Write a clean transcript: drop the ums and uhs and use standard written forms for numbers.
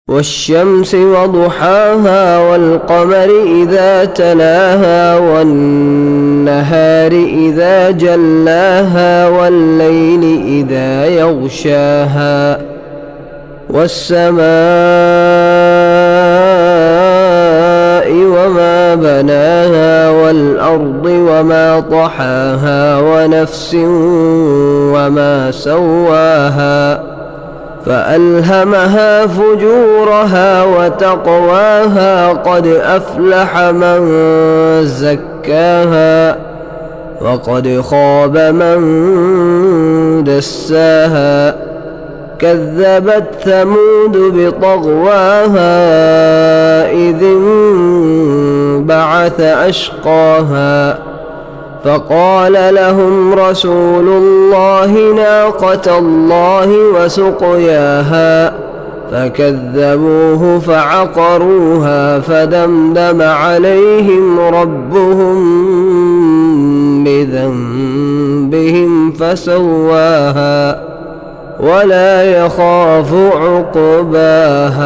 والشمس وضحاها والقمر إذا تلاها والنهار إذا جلاها والليل إذا يغشاها والسماء وما بناها والأرض وما طحاها ونفس وما سواها فألهمها فجورها وتقواها قد أفلح من زكاها وقد خاب من دساها كذبت ثمود بطغواها إذ انبعث أشقاها فقال لهم رسول الله ناقة الله وسقياها فكذبوه فعقروها فدمدم عليهم ربهم بذنبهم فسواها ولا يخاف عقباها.